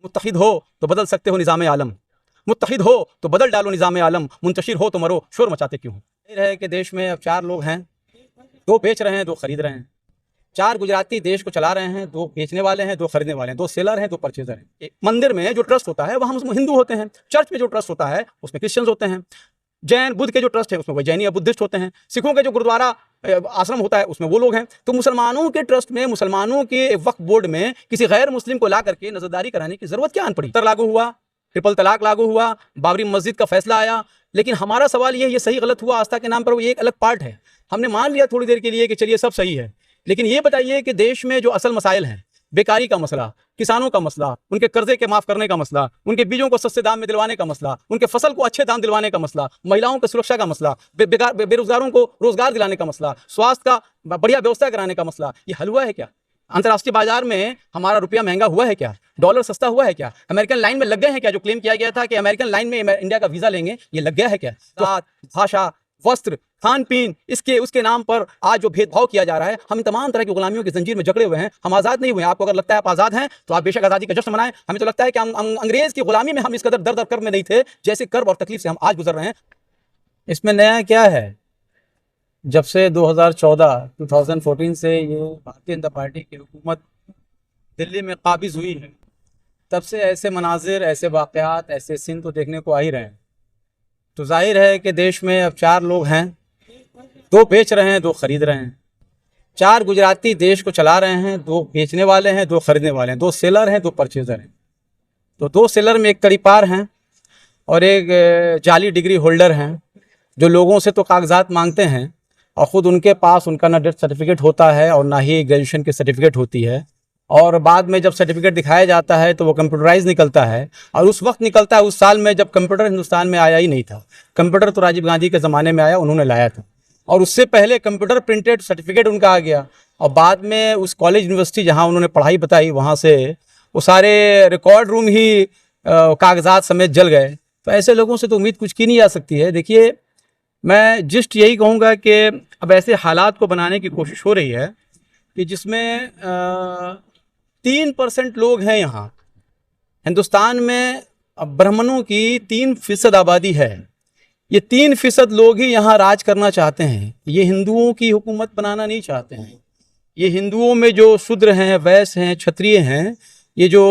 मुत्तहिद हो तो बदल सकते हो निज़ाम आलम, मुत्तहिद हो तो बदल डालो निज़ाम आलम, मुंतशिर हो तो मरो, शोर मचाते क्यों हो। जाहिर है कि देश में अब 4 लोग हैं, 2 बेच रहे हैं, 2 खरीद रहे हैं। 4 गुजराती देश को चला रहे हैं, 2 बेचने वाले हैं, 2 खरीदने वाले हैं, 2 सेलर हैं, 2 परचेजर हैं। एक मंदिर में जो ट्रस्ट होता है वहाँ हिंदू होते हैं, चर्च में जो ट्रस्ट होता है उसमें क्रिश्चियंस होते हैं, जैन बुद्ध के जो ट्रस्ट है उसमें वो जैनी या बुद्धिस्ट होते हैं, सिखों के जो गुरुद्वारा आश्रम होता है उसमें वो लोग हैं। तो मुसलमानों के ट्रस्ट में, मुसलमानों के वक्फ बोर्ड में किसी गैर मुस्लिम को ला करके नजरदारी कराने की जरूरत क्या आन पड़ी। लागू हुआ, ट्रिपल तलाक लागू हुआ, बाबरी मस्जिद का फैसला आया, लेकिन हमारा सवाल ये सही गलत हुआ आस्था के नाम पर, वो ये एक अलग पार्ट है। हमने मान लिया थोड़ी देर के लिए कि चलिए सब सही है, लेकिन ये बताइए कि देश में जो असल मसाइल हैं, बेकारी का मसला, किसानों का मसला, उनके कर्जे के माफ करने का मसला, उनके बीजों को सस्ते दाम में दिलवाने का मसला, उनके फसल को अच्छे दाम दिलवाने का मसला, महिलाओं की सुरक्षा का मसला, बेरोजगारों को रोजगार दिलाने का मसला, स्वास्थ्य का बढ़िया व्यवस्था कराने का मसला, ये हल हुआ है क्या? अंतर्राष्ट्रीय बाजार में हमारा रुपया महंगा हुआ है क्या? डॉलर सस्ता हुआ है क्या? अमेरिकन लाइन में लग गए हैं क्या? जो क्लेम किया गया था कि अमेरिकन लाइन में इंडिया का वीजा लेंगे, ये लग गया है क्या? तो भाषा, वस्त्र, खान पीन, इसके उसके नाम पर आज जो भेदभाव किया जा रहा है, हम तमाम तरह की गुलामियों की जंजीर में जकड़े हुए हैं। हम आज़ाद नहीं हुए। आपको अगर लगता है आप आज़ाद हैं तो आप बेशक आज़ादी का जश्न मनाएं। हमें तो लगता है कि हम अंग्रेज की गुलामी में हम इस कदर दर्द और कर्ब में नहीं थे जैसे कर्ब और तकलीफ से हम आज गुजर रहे हैं। इसमें नया क्या है? जब से 2014 से ये भारतीय जनता पार्टी की हुकूमत दिल्ली में काबिज हुई है, तब से ऐसे मनाजिर, ऐसे वाक़यात, ऐसे सीन तो देखने को आ ही रहे हैं। तो जाहिर है कि देश में अब 4 लोग हैं, 2 बेच रहे हैं, 2 खरीद रहे हैं। 4 गुजराती देश को चला रहे हैं, 2 बेचने वाले हैं, 2 खरीदने वाले हैं, 2 सेलर हैं, 2 परचेजर हैं। तो 2 सेलर में एक तड़ीपार हैं और एक जाली डिग्री होल्डर हैं, जो लोगों से तो कागजात मांगते हैं और ख़ुद उनके पास उनका ना डेथ सर्टिफिकेट होता है और ना ही ग्रेजुएशन की सर्टिफिकेट होती है, और बाद में जब सर्टिफिकेट दिखाया जाता है तो वो कंप्यूटराइज निकलता है। और उस वक्त निकलता है, उस साल में जब कंप्यूटर हिंदुस्तान में आया ही नहीं था। कंप्यूटर तो राजीव गांधी के ज़माने में आया, उन्होंने लाया था, और उससे पहले कंप्यूटर प्रिंटेड सर्टिफिकेट उनका आ गया। और बाद में उस कॉलेज यूनिवर्सिटी जहाँ उन्होंने पढ़ाई बताई, वहाँ से वो सारे रिकॉर्ड रूम ही कागजात समेत जल गए। तो ऐसे लोगों से तो उम्मीद कुछ की नहीं जा सकती है। देखिए, मैं जस्ट यही कहूँगा कि अब ऐसे हालात को बनाने की कोशिश हो रही है कि जिसमें 3% लोग हैं यहाँ हिंदुस्तान में। अब ब्राह्मणों की 3% आबादी है। ये 3% लोग ही यहाँ राज करना चाहते हैं। ये हिंदुओं की हुकूमत बनाना नहीं चाहते हैं। ये हिंदुओं में जो शूद्र हैं, वैश्य हैं, क्षत्रिय हैं, ये जो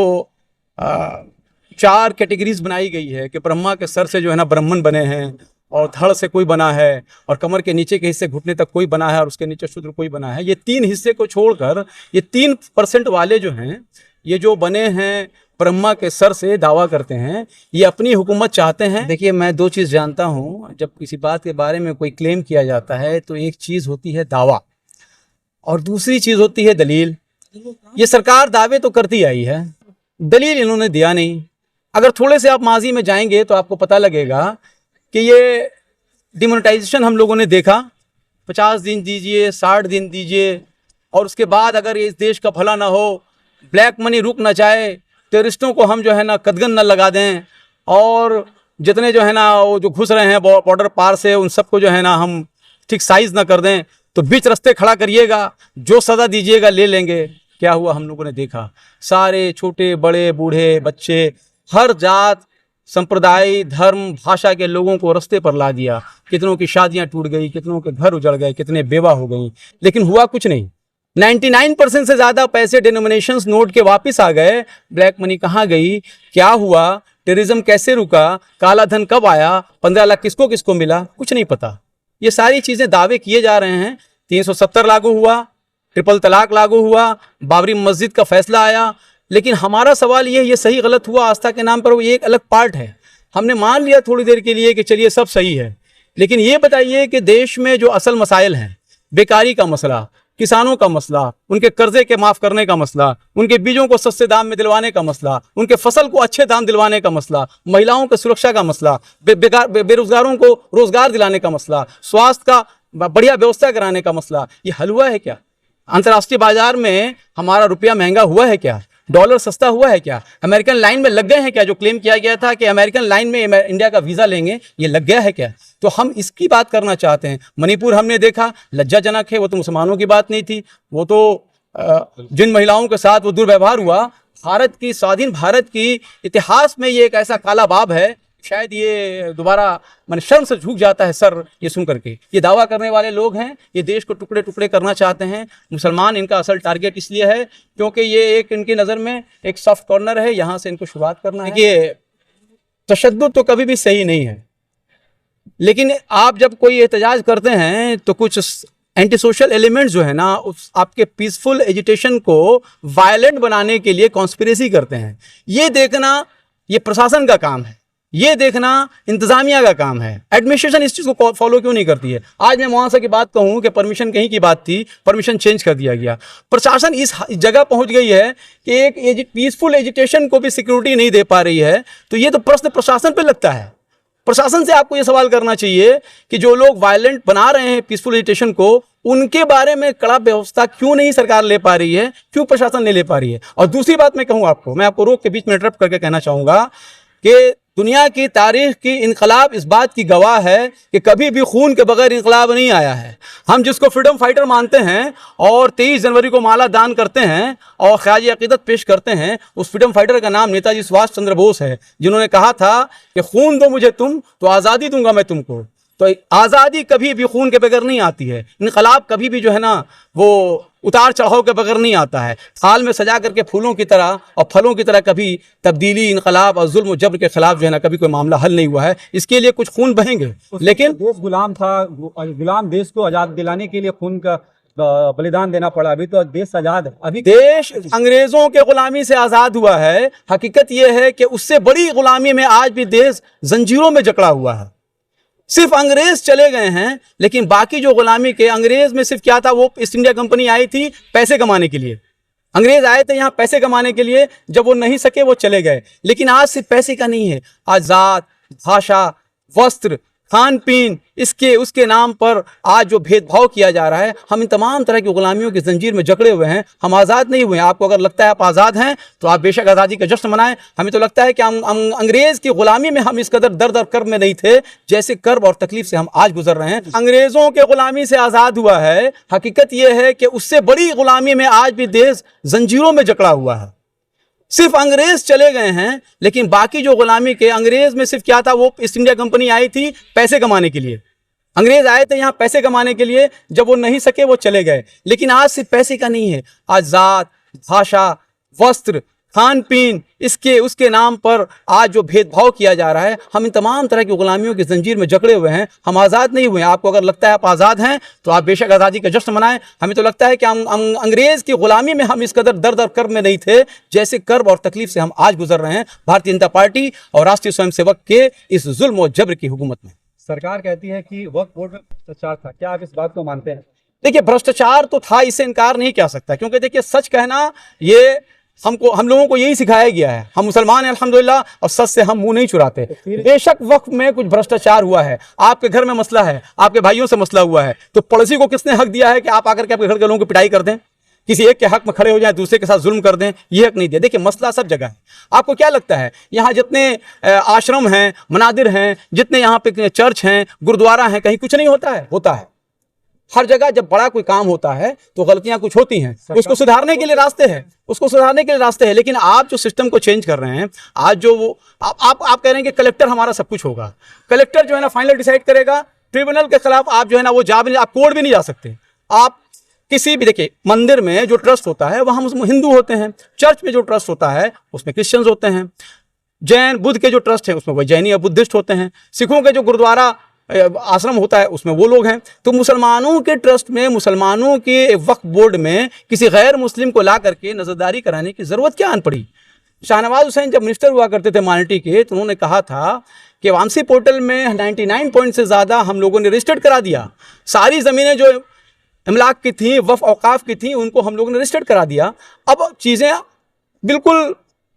4 कैटेगरीज बनाई गई है कि ब्रह्मा के सर से जो है ना ब्राह्मण बने हैं, और धड़ से कोई बना है, और कमर के नीचे के हिस्से घुटने तक कोई बना है, और उसके नीचे शूद्र कोई बना है। ये 3 हिस्से को छोड़कर ये 3% वाले जो हैं, ये जो बने हैं ब्रह्मा के सर से दावा करते हैं, ये अपनी हुकूमत चाहते हैं। देखिए, मैं 2 चीज़ जानता हूँ। जब किसी बात के बारे में कोई क्लेम किया जाता है तो एक चीज़ होती है दावा और दूसरी चीज़ होती है दलील। ये सरकार दावे तो करती आई है, दलील इन्होंने दिया नहीं। अगर थोड़े से आप माजी में जाएंगे तो आपको पता लगेगा कि ये डिमोनेटाइजेशन हम लोगों ने देखा। 50 दिन दीजिए, 60 दिन दीजिए, और उसके बाद अगर इस देश का भला ना हो, ब्लैक मनी रुक ना जाए, टेररिस्टों को हम जो है ना कदगन न लगा दें, और जितने जो है ना वो जो घुस रहे हैं बॉर्डर पार से, उन सबको जो है ना हम ठीक साइज ना कर दें, तो बीच रास्ते खड़ा करिएगा, जो सज़ा दीजिएगा ले लेंगे। क्या हुआ? हम लोगों ने देखा, सारे छोटे बड़े बूढ़े बच्चे, हर जात, संप्रदाय, धर्म, भाषा के लोगों को रास्ते पर ला दिया। कितनों की शादियां टूट गई, कितनों के घर उजड़ गए, कितने बेवा हो गई, लेकिन हुआ कुछ नहीं। 99% से ज़्यादा पैसे डिनोमिनेशंस नोट के वापस आ गए। ब्लैक मनी कहाँ गई? क्या हुआ? टेररिज्म कैसे रुका? काला धन कब आया? 15 लाख किसको किसको मिला? कुछ नहीं पता। ये सारी चीज़ें दावे किए जा रहे हैं। 370 लागू हुआ, ट्रिपल तलाक लागू हुआ, बाबरी मस्जिद का फैसला आया, लेकिन हमारा सवाल ये सही गलत हुआ आस्था के नाम पर, वो ये एक अलग पार्ट है। हमने मान लिया थोड़ी देर के लिए कि चलिए सब सही है, लेकिन ये बताइए कि देश में जो असल मसाइल हैं, बेकारी का मसला, किसानों का मसला, उनके कर्जे के माफ़ करने का मसला, उनके बीजों को सस्ते दाम में दिलवाने का मसला, उनके फसल को अच्छे दाम दिलवाने का मसला, महिलाओं की सुरक्षा का मसला, बेरोजगारों को रोजगार दिलाने का मसला, स्वास्थ्य का बढ़िया व्यवस्था कराने का मसला, ये हल हुआ है क्या? अंतर्राष्ट्रीय बाजार में हमारा रुपया महंगा हुआ है क्या? डॉलर सस्ता हुआ है क्या? अमेरिकन लाइन में लग गए हैं क्या? जो क्लेम किया गया था कि अमेरिकन लाइन में इंडिया का वीज़ा लेंगे, ये लग गया है क्या? तो हम इसकी बात करना चाहते हैं। मणिपुर हमने देखा, लज्जाजनक है, वो तो मुसलमानों की बात नहीं थी, वो तो जिन महिलाओं के साथ वो दुर्व्यवहार हुआ, भारत की, स्वाधीन भारत की इतिहास में ये एक ऐसा काला बाब है, शायद ये दोबारा मन शर्म से झुक जाता है सर ये सुन करके। ये दावा करने वाले लोग हैं, ये देश को टुकड़े टुकड़े करना चाहते हैं। मुसलमान इनका असल टारगेट इसलिए है क्योंकि ये एक इनकी नज़र में एक सॉफ्ट कॉर्नर है, यहाँ से इनको शुरुआत करना है। ये तशद्दुद तो कभी भी सही नहीं है, लेकिन आप जब कोई एहतजाज करते हैं तो कुछ एंटी सोशल एलिमेंट्स जो है ना, उस आपके पीसफुल एजिटेशन को वायलेंट बनाने के लिए कॉन्स्पिरेसी करते हैं। ये देखना ये प्रशासन का काम है, ये देखना इंतजामिया का काम है। एडमिनिस्ट्रेशन इस चीज़ को फॉलो क्यों नहीं करती है? आज मैं मुआवजा की बात कहूँ कि परमिशन कहीं की बात थी, परमिशन चेंज कर दिया गया। प्रशासन इस जगह पहुंच गई है कि एक पीसफुल एजिटेशन को भी सिक्योरिटी नहीं दे पा रही है। तो ये तो प्रश्न प्रशासन पे लगता है। प्रशासन से आपको ये सवाल करना चाहिए कि जो लोग वायलेंट बना रहे हैं पीसफुल एजिटेशन को, उनके बारे में कड़ा व्यवस्था क्यों नहीं सरकार ले पा रही है, क्यों प्रशासन नहीं ले पा रही है? और दूसरी बात मैं कहूँ आपको, मैं आपको रोक के बीच में इंटरप्ट करके कहना चाहूँगा कि दुनिया की तारीख की इनकलाब इस बात की गवाह है कि कभी भी खून के बगैर इनकलाब नहीं आया है। हम जिसको फ्रीडम फाइटर मानते हैं और 23 जनवरी को माला दान करते हैं और ख्याल अकीदत पेश करते हैं, उस फ्रीडम फाइटर का नाम नेताजी सुभाष चंद्र बोस है, जिन्होंने कहा था कि खून दो मुझे तुम तो आज़ादी दूंगा मैं तुमको। तो आज़ादी कभी भी खून के बगैर नहीं आती है, इनकलाब कभी भी जो है ना वो उतार चढ़ाव के बगैर नहीं आता है। थाल में सजा करके फूलों की तरह और फलों की तरह कभी तब्दीली, इनकलाब और जुल्म जबर के खिलाफ जो है ना कभी कोई मामला हल नहीं हुआ है। इसके लिए कुछ खून बहेंगे, लेकिन देश गुलाम था, गुलाम देश को आज़ाद दिलाने के लिए खून का बलिदान देना पड़ा। अभी तो देश आज़ाद है। अभी देश अंग्रेजों के गुलामी से आज़ाद हुआ है। हकीकत यह है कि उससे बड़ी गुलामी में आज भी देश जंजीरों में जकड़ा हुआ है। सिर्फ अंग्रेज चले गए हैं, लेकिन बाकी जो गुलामी के, अंग्रेज में सिर्फ क्या था, वो ईस्ट इंडिया कंपनी आई थी पैसे कमाने के लिए। अंग्रेज आए थे यहाँ पैसे कमाने के लिए, जब वो नहीं सके वो चले गए। लेकिन आज सिर्फ पैसे का नहीं है, आज जात, भाषा, वस्त्र, खान पीन, इसके उसके नाम पर आज जो भेदभाव किया जा रहा है, हम इन तमाम तरह की गुलामियों की जंजीर में जकड़े हुए हैं। हम आज़ाद नहीं हुए हैं। आपको अगर लगता है आप आज़ाद हैं तो आप बेशक आज़ादी का जश्न मनाएं। हमें तो लगता है कि हम अंग्रेज़ की गुलामी में हम इस कदर दर दर कर्ब में नहीं थे जैसे कर्ब और तकलीफ से हम आज गुजर रहे हैं। अंग्रेज़ों के गुलामी से आज़ाद हुआ है। हकीकत यह है कि उससे बड़ी गुलामी में आज भी देश जंजीरों में जकड़ा हुआ है। सिर्फ अंग्रेज चले गए हैं, लेकिन बाकी जो गुलामी के, अंग्रेज में सिर्फ क्या था, वो ईस्ट इंडिया कंपनी आई थी पैसे कमाने के लिए। अंग्रेज आए थे यहाँ पैसे कमाने के लिए, जब वो नहीं सके वो चले गए। लेकिन आज सिर्फ पैसे का नहीं है, आज जात, भाषा, वस्त्र, खान पीन, इसके उसके नाम पर आज जो भेदभाव किया जा रहा है, हम इन तमाम तरह की गुलामियों की जंजीर में जकड़े हुए हैं। हम आज़ाद नहीं हुए हैं। आपको अगर लगता है आप आज़ाद हैं तो आप बेशक आज़ादी का जश्न मनाएं। हमें तो लगता है कि हम अंग्रेज़ की गुलामी में हम इस कदर दर दर कर्ब में नहीं थे जैसे कर्ब और तकलीफ से हम आज गुजर रहे हैं भारतीय जनता पार्टी और राष्ट्रीय स्वयंसेवक के इस जुल्म और जबर की हुकूमत में। सरकार कहती है कि वक्फ बोर्ड में भ्रष्टाचार था, क्या आप इस बात को मानते हैं? देखिए, भ्रष्टाचार तो था, इससे इनकार नहीं किया सकता, क्योंकि देखिए सच कहना ये हम लोगों को यही सिखाया गया है। हम मुसलमान हैं अल्हम्दुलिल्लाह, और सच से हम मुंह नहीं चुराते। बेशक वक्फ में कुछ भ्रष्टाचार हुआ है, आपके घर में मसला है, आपके भाइयों से मसला हुआ है, तो पड़ोसी को किसने हक दिया है कि आप आकर के आपके घर के लोगों की पिटाई कर दें, किसी एक के हक में खड़े हो जाए, दूसरे के साथ जुल्म कर दें? ये हक नहीं दिया। देखिए मसला सब जगह है। आपको क्या लगता है यहाँ जितने आश्रम हैं, मनादिर हैं, जितने यहाँ पे चर्च हैं, गुरुद्वारा हैं, कहीं कुछ नहीं होता है? होता है। हर जगह जब बड़ा कोई काम होता है तो गलतियां कुछ होती हैं, उसको सुधारने के लिए रास्ते हैं, लेकिन आप जो सिस्टम को चेंज कर रहे हैं, आज जो वो आप कह रहे हैं कि कलेक्टर हमारा सब कुछ होगा। कलेक्टर जो है ना फाइनल डिसाइड करेगा, ट्रिब्यूनल के खिलाफ आप जो है ना वो आप कोर्ट भी नहीं जा सकते। आप किसी भी, देखिए मंदिर में जो ट्रस्ट होता है वहाँ हिंदू होते हैं, चर्च में जो ट्रस्ट होता है उसमें क्रिश्चियंस होते हैं, जैन बुद्ध के जो ट्रस्ट है उसमें वही जैनी या बुद्धिस्ट होते हैं, सिखों के जो गुरुद्वारा आश्रम होता है उसमें वो लोग हैं। तो मुसलमानों के ट्रस्ट में, मुसलमानों के वक्फ बोर्ड में किसी गैर मुस्लिम को ला करके नजरदारी कराने की ज़रूरत क्या आन पड़ी? शाहनवाज हुसैन जब मिनिस्टर हुआ करते थे माइनॉरिटी के, तो उन्होंने कहा था कि वामसी पोर्टल में 99 पॉइंट से ज़्यादा हम लोगों ने रजिस्टर्ड करा दिया। सारी ज़मीनें जो इमलाक की थी, वक्फ औकाफ की थी, उनको हम लोगों ने रजिस्टर्ड करा दिया। अब चीज़ें बिल्कुल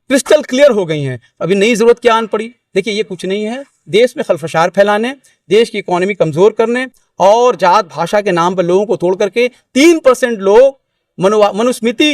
क्रिस्टल क्लियर हो गई हैं। अभी नई ज़रूरत क्या आन पड़ी? देखिए ये कुछ नहीं है, देश में खलफशार फैलाने, देश की इकोनॉमी कमज़ोर करने और जात भाषा के नाम पर लोगों को तोड़ करके 3% लोग मनुस्मृति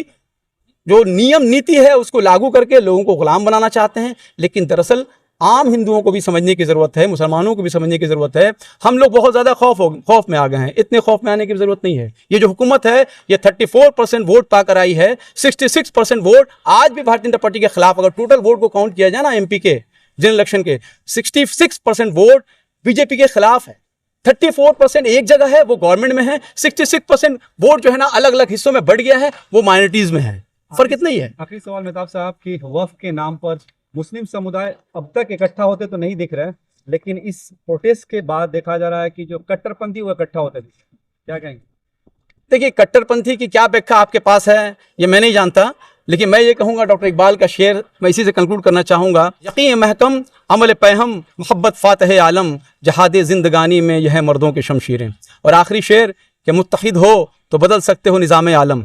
जो नियम नीति है उसको लागू करके लोगों को गुलाम बनाना चाहते हैं। लेकिन दरअसल आम हिंदुओं को भी समझने की ज़रूरत है, मुसलमानों को भी समझने की ज़रूरत है। हम लोग बहुत ज़्यादा खौफ में आ गए हैं। इतने खौफ में आने की ज़रूरत नहीं है। ये जो हुकूमत है ये 34% वोट पाकर आई है। 66% वोट आज भी भारतीय जनता पार्टी के खिलाफ, अगर टोटल वोट को काउंट किया जाए ना एमपी के जनरल इलेक्शन के, 66% वोट बीजेपी के खिलाफ है। 34% एक जगह है, वो गवर्नमेंट में है। 66% वोट जो है ना अलग अलग हिस्सों में बढ़ गया है, वो माइनॉरिटीज में है। फर्क इतना ही है। आखिरी सवाल मेहताब साहब की वक्फ के नाम पर मुस्लिम समुदाय अब तक इकट्ठा होते तो नहीं दिख रहे हैं, लेकिन इस प्रोटेस्ट के बाद देखा जा रहा है कि जो कट्टरपंथी वो इकट्ठा होते थे। क्या कहेंगे? देखिए, कट्टरपंथी की क्या व्याख्या आपके पास है ये मैं नहीं जानता, लेकिन मैं ये कहूँगा, डॉक्टर इकबाल का शेर मैं इसी से कंक्लूड करना चाहूँगा। यकीन महकम अमल पैहम मोहब्बत फातह आलम जहाद जिंदगानी में यह मर्दों की शमशीरें। और आखिरी शेर कि मुत्तहिद हो तो बदल सकते हो निज़ाम आलम,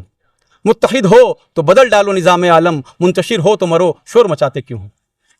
मुत्तहिद हो तो बदल डालो निज़ाम आलम, मुंतशिर हो तो मरो शोर मचाते क्यों हो।